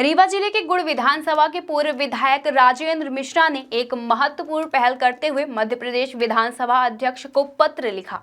रीवा जिले के गुड़ विधानसभा के पूर्व विधायक राजेंद्र मिश्रा ने एक महत्वपूर्ण पहल करते हुए मध्य प्रदेश विधानसभा अध्यक्ष को पत्र लिखा।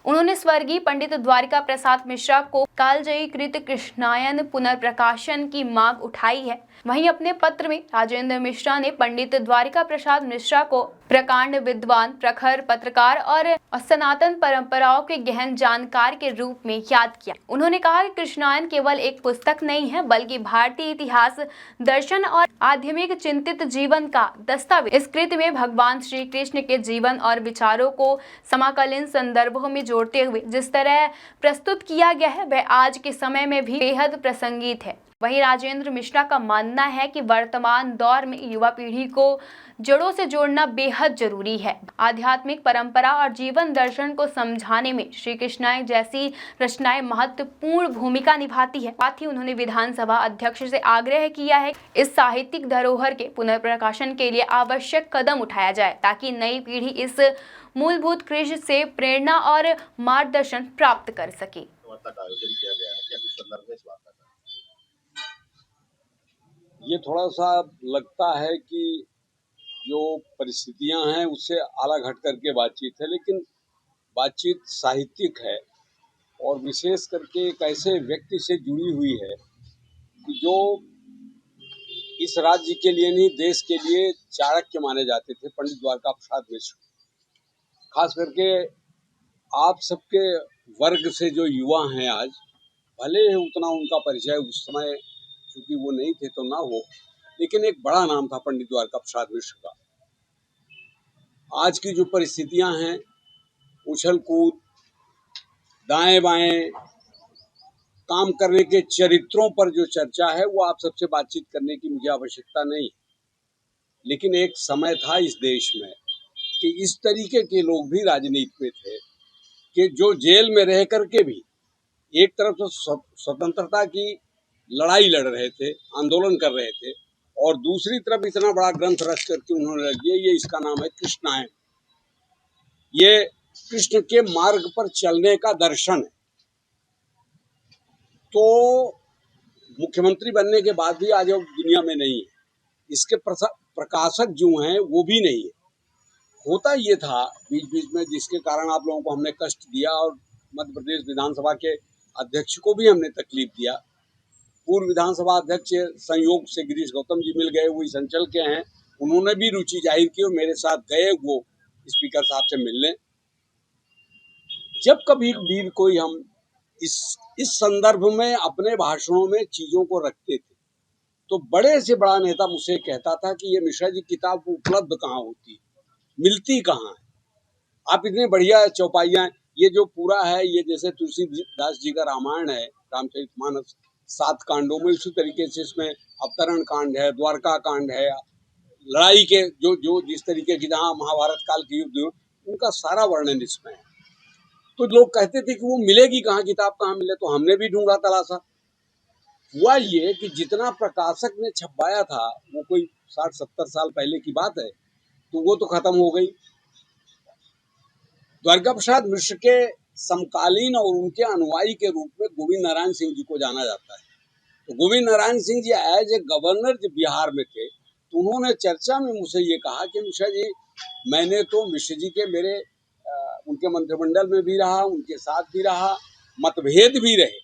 उन्होंने स्वर्गीय पंडित द्वारिका प्रसाद मिश्रा को कालजयी कृत कृष्णायन पुनर्प्रकाशन की मांग उठाई है। वहीं अपने पत्र में राजेंद्र मिश्रा ने पंडित द्वारिका प्रसाद मिश्रा को प्रकांड विद्वान, प्रखर पत्रकार और सनातन परंपराओं के गहन जानकार के रूप में याद किया। उन्होंने कहा कि कृष्णायन केवल एक पुस्तक नहीं है, बल्कि भारतीय इतिहास, दर्शन और आध्यात्मिक चिंतित जीवन का दस्तावेज। इस कृत में भगवान श्री कृष्ण के जीवन और विचारों को समकालीन संदर्भों में जोड़ते हुए जिस तरह प्रस्तुत किया गया है, वह आज के समय में भी बेहद प्रासंगिक है। वहीं राजेंद्र मिश्रा का मानना है कि वर्तमान दौर में युवा पीढ़ी को जड़ों से जोड़ना बेहद जरूरी है। आध्यात्मिक परंपरा और जीवन दर्शन को समझाने में श्री कृष्णायन जैसी रचनाएं महत्वपूर्ण भूमिका निभाती है। साथ ही उन्होंने विधानसभा अध्यक्ष से आग्रह किया है कि इस साहित्यिक धरोहर के पुनर्प्रकाशन के लिए आवश्यक कदम उठाया जाए, ताकि नई पीढ़ी इस मूलभूत कृषि से प्रेरणा और मार्गदर्शन प्राप्त कर सके। ये थोड़ा सा लगता है कि जो परिस्थितियां हैं उससे अलग हट करके बातचीत है, लेकिन बातचीत साहित्यिक है और विशेष करके एक ऐसे व्यक्ति से जुड़ी हुई है कि जो इस राज्य के लिए नहीं, देश के लिए चाणक्य माने जाते थे, पंडित द्वारका प्रसाद मिश्र। खास करके आप सबके वर्ग से जो युवा हैं आज, भले ही उतना उनका परिचय उस समय क्योंकि वो नहीं थे तो ना हो, लेकिन एक बड़ा नाम था पंडित द्वारका प्रसाद मिश्र का। आज की जो परिस्थितियां हैं, उछल कूद, दाएं बाएं, काम करने के चरित्रों पर जो चर्चा है वो आप सबसे बातचीत करने की मुझे आवश्यकता नहीं। लेकिन एक समय था इस देश में कि इस तरीके के लोग भी राजनीति में थे कि जो जेल में रह करके भी एक तरफ तो स्वतंत्रता की लड़ाई लड़ रहे थे, आंदोलन कर रहे थे, और दूसरी तरफ इतना बड़ा ग्रंथ रच करके उन्होंने रख दिया। ये इसका नाम है कृष्णायन। ये कृष्ण के मार्ग पर चलने का दर्शन है। तो मुख्यमंत्री बनने के बाद भी आज वो दुनिया में नहीं है, इसके प्रकाशक जो हैं वो भी नहीं है। होता ये था बीच बीच में, जिसके कारण आप लोगों को हमने कष्ट दिया और मध्य प्रदेश विधानसभा के अध्यक्ष को भी हमने तकलीफ दिया। पूर्व विधानसभा अध्यक्ष संयोग से गिरीश गौतम जी मिल गए, वो इस अंचल के हैं, उन्होंने भी रुचि जाहिर की और मेरे साथ गए वो स्पीकर साहब से मिलने। जब कभी भी कोई हम इस संदर्भ में अपने भाषणों में चीजों को रखते थे तो बड़े से बड़ा नेता मुझसे कहता था कि ये मिश्रा जी किताब उपलब्ध कहाँ होती है, मिलती कहाँ है। आप इतने बढ़िया चौपाइयाँ, ये जो पूरा है, ये जैसे तुलसीदास जी का रामायण है, रामचरितमानस 7 कांडों में, उसी तरीके से इसमें अवतरण कांड है, द्वारका कांड है, लड़ाई के जो जिस तरीके की जहाँ महाभारत काल के युद्ध, उनका सारा वर्णन इसमें है। तो लोग कहते थे कि वो मिलेगी कहाँ, किताब कहाँ मिले, तो हमने भी ढूंढा तलाशा। हुआ ये कि जितना प्रकाशक ने छपवाया था वो कोई 60-70 साल पहले की बात है, तो वो तो खत्म हो गई। द्वारका प्रसाद मिश्र के समकालीन और उनके अनुयायी के रूप में गोविंद नारायण सिंह जी को जाना जाता है। तो Govind Narayan Singh ji as a governor जब बिहार में थे तो उन्होंने चर्चा में मुझसे ये कहा कि मिश्रा जी, मैंने तो मिश्र जी के मेरे उनके मंत्रिमंडल में भी रहा, उनके साथ भी रहा, मतभेद भी रहे,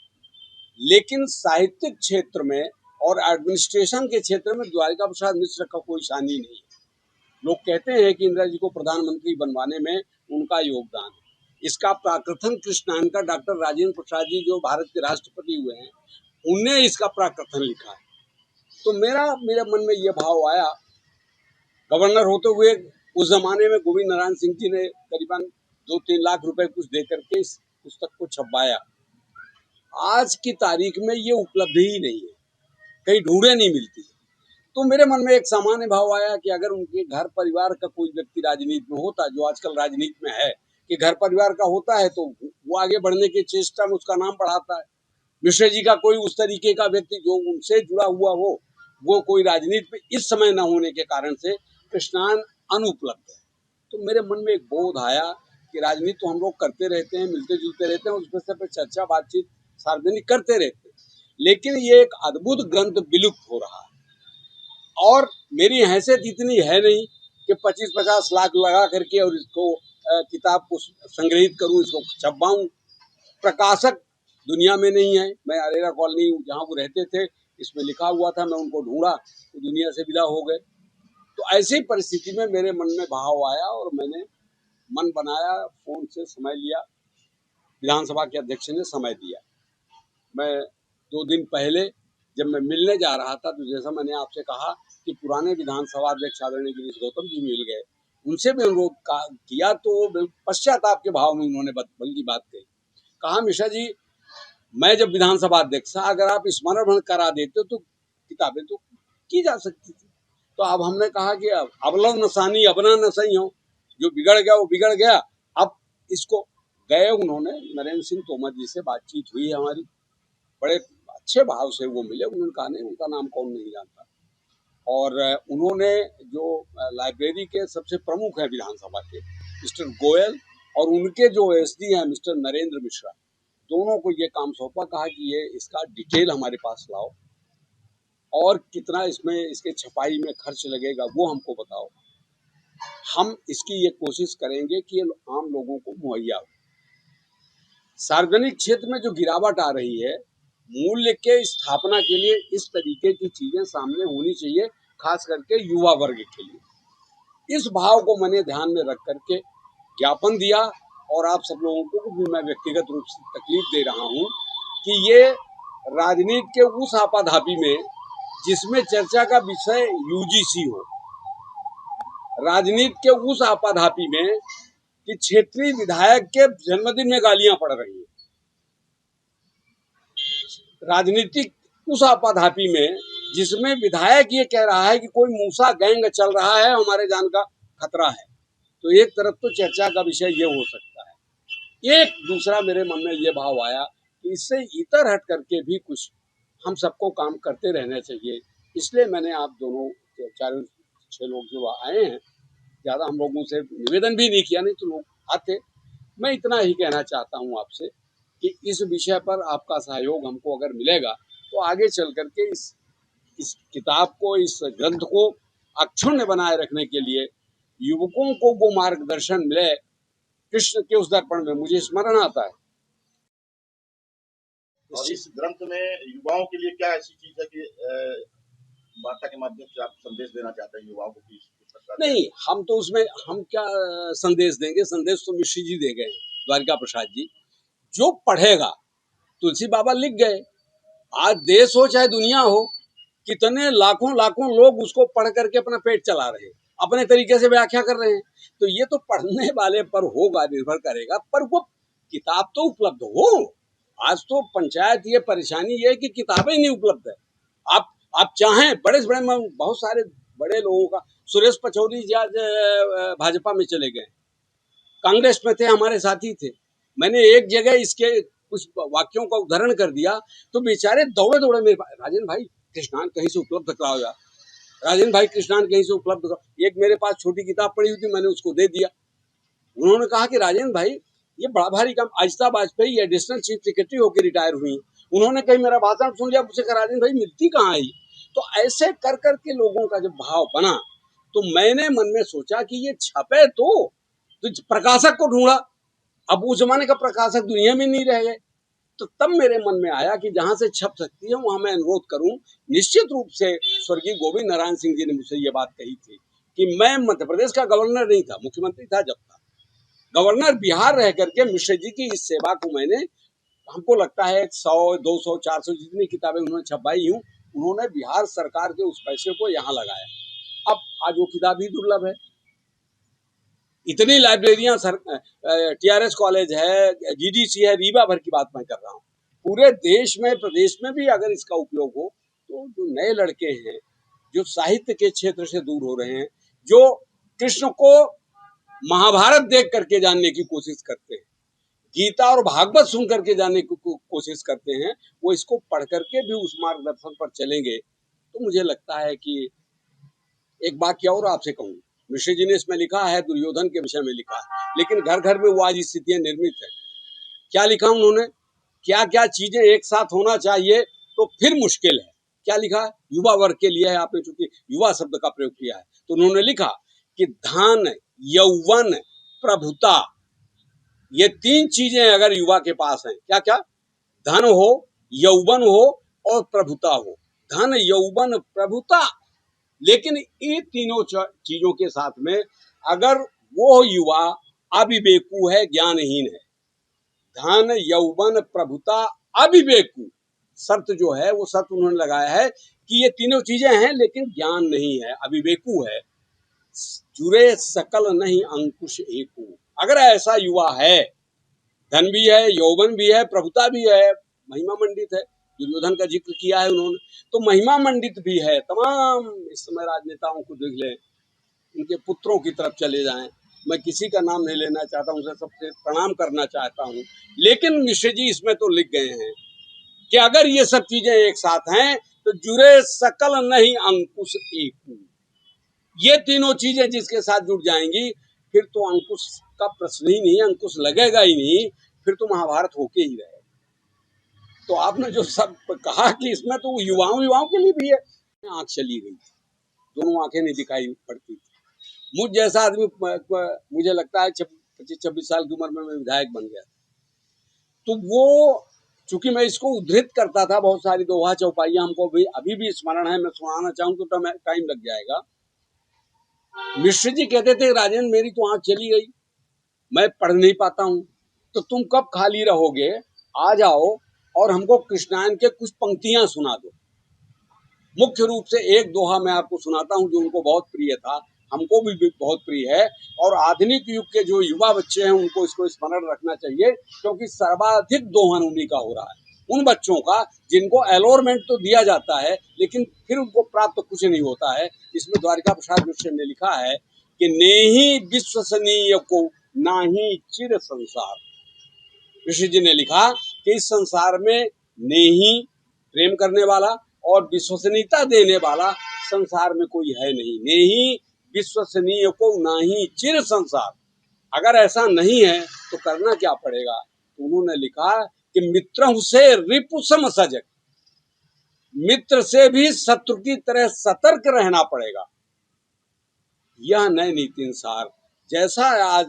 लेकिन साहित्यिक क्षेत्र में और एडमिनिस्ट्रेशन के क्षेत्र में द्वारका प्रसाद मिश्र का कोई शानी नहीं है। लोग कहते हैं कि इंदिरा जी को प्रधानमंत्री बनवाने में उनका योगदान है। इसका प्राकथन कृष्णायन का डॉक्टर राजेंद्र प्रसाद जी, जो भारत के राष्ट्रपति हुए हैं, उनने इसका प्राकथन लिखा है। तो मेरे मन में यह भाव आया, गवर्नर होते हुए उस जमाने में गोविंद नारायण सिंह जी ने करीबन 2-3 लाख रुपए कुछ दे करके इस पुस्तक को छपवाया। आज की तारीख में ये उपलब्धि ही नहीं है, कहीं ढूंढे नहीं मिलती। तो मेरे मन में एक सामान्य भाव आया कि अगर उनके घर परिवार का कोई व्यक्ति राजनीति में होता, जो आजकल राजनीति में है कि घर परिवार का होता है, तो वो आगे बढ़ने की चेष्टा में उसका नाम बढ़ाता है। मिश्रा जी का कोई उस तरीके का व्यक्ति जो उनसे जुड़ा हुआ हो, वो कोई राजनीति में इस समय न होने के कारण से कृष्णायन अनुपलब्ध है। तो मेरे मन में एक बोध आया कि राजनीति तो हम लोग करते रहते हैं, मिलते जुलते रहते हैं, उस विषय पर चर्चा बातचीत सार्वजनिक करते रहते हैं, लेकिन ये एक अद्भुत ग्रंथ विलुप्त हो रहा है और मेरी हैसियत इतनी है नहीं कि 25-50 लाख लगा करके और इसको किताब को संग्रहित करूं, इसको छपवाऊं। प्रकाशक दुनिया में नहीं है। मैं अरेरा कॉलोनी जहाँ वो रहते थे, इसमें लिखा हुआ था, मैं उनको ढूंढा तो दुनिया से विदा हो गए। तो ऐसी परिस्थिति में मेरे मन में भाव आया और मैंने मन बनाया, फोन से समय लिया, विधानसभा के अध्यक्ष ने समय दिया। मैं 2 दिन पहले जब मैं मिलने जा रहा था तो जैसा मैंने आपसे कहा कि पुराने विधानसभा अध्यक्ष आदरणीय गिरीश गौतम जी मिल गए, उनसे भी अनुरोध किया तो पश्चाताप के भाव में उन्होंने बल्कि बात कही। कहा मिश्रा जी, मैं जब विधानसभा अध्यक्ष था, अगर आप स्मरण करा देते तो किताबें तो की जा सकती थी। तो अब हमने कहा कि अबलव नसानी अबना न सही हो, जो बिगड़ गया वो बिगड़ गया। अब इसको गए, उन्होंने नरेंद्र सिंह तोमर जी से बातचीत हुई हमारी, बड़े अच्छे भाव से वो मिले। उन्होंने कहा नहीं, उनका नाम कौन नहीं जानता। और उन्होंने जो लाइब्रेरी के सबसे प्रमुख हैं विधानसभा के मिस्टर गोयल और उनके जो एसडी हैं मिस्टर नरेंद्र मिश्रा, दोनों को ये काम सौंपा। कहा कि ये इसका डिटेल हमारे पास लाओ और कितना इसमें इसके छपाई में खर्च लगेगा वो हमको बताओ। हम इसकी ये कोशिश करेंगे कि ये आम लोगों को मुहैया हो। सार्वजनिक क्षेत्र में जो गिरावट आ रही है, मूल्य के स्थापना के लिए इस तरीके की चीजें सामने होनी चाहिए, खास करके युवा वर्ग के लिए। इस भाव को मैंने ध्यान में रख करके ज्ञापन दिया और आप सब लोगों को भी मैं व्यक्तिगत रूप से तकलीफ दे रहा हूं कि ये राजनीति के उस आपाधापी में जिसमें चर्चा का विषय यूजीसी हो, राजनीति के उस आपाधापी में कि क्षेत्रीय विधायक के जन्मदिन में गालियां पड़ रही हैं, राजनीतिक उस आपाधापी में जिसमें विधायक ये कह रहा है कि कोई मूसा गैंग चल रहा है, हमारे जान का खतरा है, तो एक तरफ तो चर्चा का विषय ये हो सकता है। एक दूसरा मेरे मन में ये भाव आया कि इससे इतर हट करके भी कुछ हम सबको काम करते रहना चाहिए। इसलिए मैंने आप दोनों 4-6 लोग जो आए हैं, ज़्यादा हम लोगों से निवेदन भी नहीं किया, नहीं तो लोग आते। मैं इतना ही कहना चाहता हूँ आपसे कि इस विषय पर आपका सहयोग हमको अगर मिलेगा तो आगे चल करके इस किताब को, इस ग्रंथ को अक्षुण्ण बनाए रखने के लिए युवकों को वो मार्गदर्शन मिले। कृष्ण के उस दर्पण में मुझे स्मरण आता है। और इस ग्रंथ में युवाओं के लिए क्या ऐसी चीज है कि वार्ता के माध्यम से आप संदेश देना चाहते हैं युवाओं को? नहीं, हम तो उसमें हम क्या संदेश देंगे, संदेश तो मिश्री जी दे गए, द्वारिका प्रसाद जी। जो पढ़ेगा, तुलसी बाबा लिख गए, आज देश हो चाहे दुनिया हो, कितने लाखों लाखों लोग उसको पढ़ करके अपना पेट चला रहे हैं, अपने तरीके से व्याख्या कर रहे हैं। तो ये तो पढ़ने वाले पर होगा, निर्भर करेगा, पर वो किताब तो उपलब्ध हो। आज तो पंचायत ये परेशानी ये है कि किताबें नहीं उपलब्ध है। आप चाहें, बड़े से बड़े, बहुत सारे बड़े लोगों का, सुरेश पचौरी जी आज भाजपा में चले गए, कांग्रेस में थे, हमारे साथी थे। मैंने एक जगह इसके कुछ वाक्यों का उदाहरण कर दिया तो बेचारे दौड़े दौड़े मेरे पास, राजेंद्र भाई कृष्णान कहीं से उपलब्ध कराओ यार, राजेंद्र भाई कृष्णान कहीं से उपलब्ध कराओ। एक मेरे पास छोटी किताब पड़ी हुई थी, मैंने उसको दे दिया। उन्होंने कहा कि राजेंद्र भाई ये बड़ा भारी काम, Ajita Vajpayee additional chief secretary होकर रिटायर हुई, उन्होंने कहीं मेरा भाषण सुन लिया, मुझसे कहा राजेंद्र भाई मिलती कहाँ आई। तो ऐसे कर करके लोगों का जब भाव बना तो मैंने मन में सोचा कि ये छपे तो प्रकाशक को ढूंढा। अब उस जमाने का प्रकाशक दुनिया में नहीं रह गए, तो तब मेरे मन में आया कि जहां से छप सकती है वहां मैं अनुरोध करूं। निश्चित रूप से स्वर्गीय गोविंद नारायण सिंह जी ने मुझसे ये बात कही थी कि मैं मध्य प्रदेश का गवर्नर नहीं था, मुख्यमंत्री था जब था, गवर्नर बिहार रह करके मिश्र जी की इस सेवा को मैंने, हमको लगता है 100, 200, 400 जितनी किताबें उन्होंने छपाई हूँ, उन्होंने बिहार सरकार के उस पैसे को यहाँ लगाया। अब आज वो किताब ही दुर्लभ है। इतनी लाइब्रेरियां टीआरएस कॉलेज है, जीडीसी है, रीवा भर की बात मैं कर रहा हूँ। पूरे देश में, प्रदेश में भी अगर इसका उपयोग हो तो जो नए लड़के हैं, जो साहित्य के क्षेत्र से दूर हो रहे हैं, जो कृष्ण को महाभारत देख करके जानने की कोशिश करते हैं, गीता और भागवत सुन करके जानने की कोशिश करते हैं, वो इसको पढ़ करके भी उस मार्गदर्शन पर चलेंगे। तो मुझे लगता है कि एक वाक्य और आपसे कहूँ, मिश्र जी ने इसमें लिखा है, दुर्योधन के विषय में लिखा है, लेकिन घर घर में वो आज स्थितियां निर्मित है। क्या लिखा उन्होंने, क्या क्या चीजें एक साथ होना चाहिए तो फिर मुश्किल है। क्या लिखा? युवा वर्ग के लिए है, आपने चूंकि युवा शब्द का प्रयोग किया है तो उन्होंने लिखा कि धन, यौवन, प्रभुता, ये तीन चीजें अगर युवा के पास हैं, क्या क्या? धन हो, यौवन हो और प्रभुता हो। धन, यौवन, प्रभुता। लेकिन ये तीनों चीजों के साथ में अगर वो युवा अविवेकु है, ज्ञानहीन है, धन, यौवन, प्रभुता, अविवेकु, शर्त जो है वो शर्त उन्होंने लगाया है कि ये तीनों चीजें हैं लेकिन ज्ञान नहीं है, अविवेकु है। जुरे सकल नहीं अंकुश एकु। अगर ऐसा युवा है, धन भी है, यौवन भी है, प्रभुता भी है, महिमा मंडित है, दुर्योधन का जिक्र किया है उन्होंने, तो महिमा मंडित भी है। तमाम इस समय राजनेताओं को देख लें, उनके पुत्रों की तरफ चले जाएं, मैं किसी का नाम नहीं लेना चाहता हूं, उनसे सबसे प्रणाम करना चाहता हूं, लेकिन मिश्र जी इसमें तो लिख गए हैं कि अगर ये सब चीजें एक साथ हैं तो जुरे सकल नहीं अंकुश एकु। ये तीनों चीजें जिसके साथ जुड़ जाएंगी फिर तो अंकुश का प्रश्न ही नहीं, अंकुश लगेगा ही नहीं, फिर तो महाभारत होके ही रहेगा। तो आपने जो सब कहा कि इसमें तो युवाओं के लिए भी है, आंख चली गई, दोनों आंखें नहीं दिखाई पड़ती। मुझ जैसा आदमी, मुझे लगता है 25-26 साल की उम्र में मैं विधायक बन गया, तो वो चूंकि मैं इसको उद्धृत करता था, बहुत सारी दोहा चौपाइयां हमको भी अभी भी स्मरण है, मैं सुनाना चाहूँ तो टाइम लग जाएगा। मिश्र जी कहते थे, राजेंद्र मेरी तो आंख चली गई, मैं पढ़ नहीं पाता हूँ, तो तुम कब खाली रहोगे, आ जाओ और हमको कृष्णायन के कुछ पंक्तियां सुना दो। मुख्य रूप से एक दोहा मैं आपको सुनाता हूं जो उनको बहुत प्रिय था, हमको भी बहुत प्रिय है, और आधुनिक युग के जो युवा बच्चे हैं उनको इसको स्मरण रखना चाहिए, क्योंकि सर्वाधिक दोहन उन्हीं का हो रहा है, उन बच्चों का जिनको एलोरमेंट तो दिया जाता है लेकिन फिर उनको प्राप्त कुछ नहीं होता है। इसमें द्वारिका प्रसाद मिश्र ने लिखा है कि नेही विश्वसनीय को नाही चिर संसार। ऋषि जी ने लिखा कि इस संसार में नेही, प्रेम करने वाला, और विश्वसनीयता देने वाला संसार में कोई है नहीं। नेही विश्वसनीय को नाही चिर संसार। अगर ऐसा नहीं है तो करना क्या पड़ेगा? तो उन्होंने लिखा कि मित्र से रिपु सम सजग, मित्र से भी शत्रु की तरह सतर्क रहना पड़ेगा। यह नए नीति अनुसार जैसा आज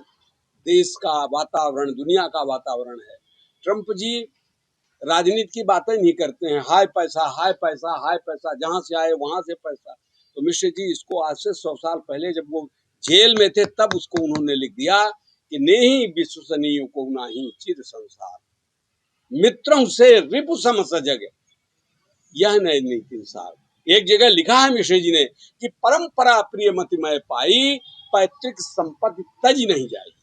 देश का वातावरण, दुनिया का वातावरण है, ट्रंप जी राजनीति की बातें नहीं करते हैं, हाय पैसा हाय पैसा हाय पैसा, जहां से आए वहां से पैसा। तो मिश्र जी इसको आज से 100 साल पहले जब वो जेल में थे तब उसको उन्होंने लिख दिया कि नहीं विश्वसनीय को नाही चिर संसार, मित्रों से रिपु सम सजग, यह नए नीति अनुसार। एक जगह लिखा है मिश्र जी ने कि परंपरा प्रिय मति मैं पाई, पैतृक संपत्ति तज नहीं जाएगी।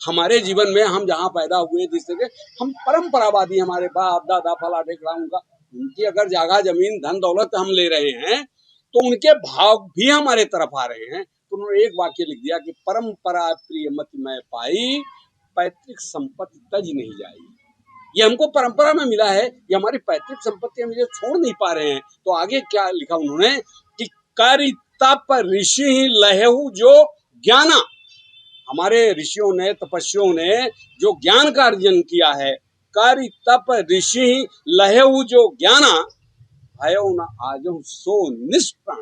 हमारे जीवन में हम जहाँ पैदा हुए, जिस जगह हम परंपरावादी, हमारे बाप दादा फला ढेकड़ा उनकी अगर जगह जमीन धन दौलत हम ले रहे हैं तो उनके भाव भी हमारे तरफ आ रहे हैं। तो उन्होंने एक वाक्य लिख दिया कि परंपरा प्रिय मत मैं पाई, पैतृक संपत्ति तज नहीं जाएगी। ये हमको परंपरा में मिला है, ये हमारी पैतृक संपत्ति हम ये छोड़ नहीं पा रहे हैं। तो आगे क्या लिखा उन्होंने कि करि तप ऋषि लहेहु जो ज्ञाना, हमारे ऋषियों ने, तपस्वियों ने जो ज्ञान का अर्जन किया है, करि तप ऋषि लहेहु जो ज्ञाना, भयो न आजहु सो निष्प्राण,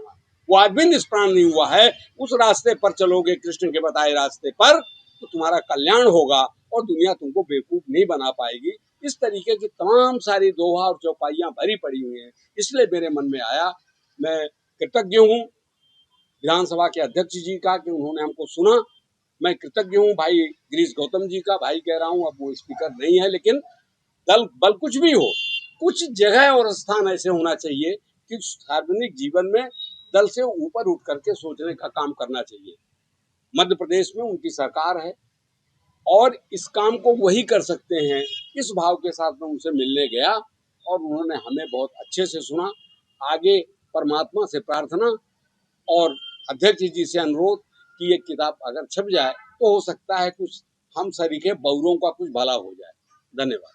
वो आज भी निष्प्राण नहीं हुआ है। उस रास्ते पर चलोगे, कृष्ण के बताए रास्ते पर, तो तुम्हारा कल्याण होगा और दुनिया तुमको बेवकूफ नहीं बना पाएगी। इस तरीके की तमाम सारी दोहा और चौपाइयां भरी पड़ी हुई हैं, इसलिए मेरे मन में आया। मैं कृतज्ञ हूँ विधानसभा के अध्यक्ष जी का कि उन्होंने हमको सुना। मैं कृतज्ञ हूँ भाई गिरीश गौतम जी का, भाई कह रहा हूँ, अब वो स्पीकर नहीं है, लेकिन दल बल कुछ भी हो, कुछ जगह और स्थान ऐसे होना चाहिए कि सार्वजनिक जीवन में दल से ऊपर उठ करके सोचने का काम करना चाहिए। मध्य प्रदेश में उनकी सरकार है और इस काम को वही कर सकते हैं। इस भाव के साथ मैं उनसे मिलने गया और उन्होंने हमें बहुत अच्छे से सुना। आगे परमात्मा से प्रार्थना और अध्यक्ष जी से अनुरोध कि ये किताब अगर छप जाए तो हो सकता है कुछ हम सरीखे बौरों का कुछ भला हो जाए। धन्यवाद।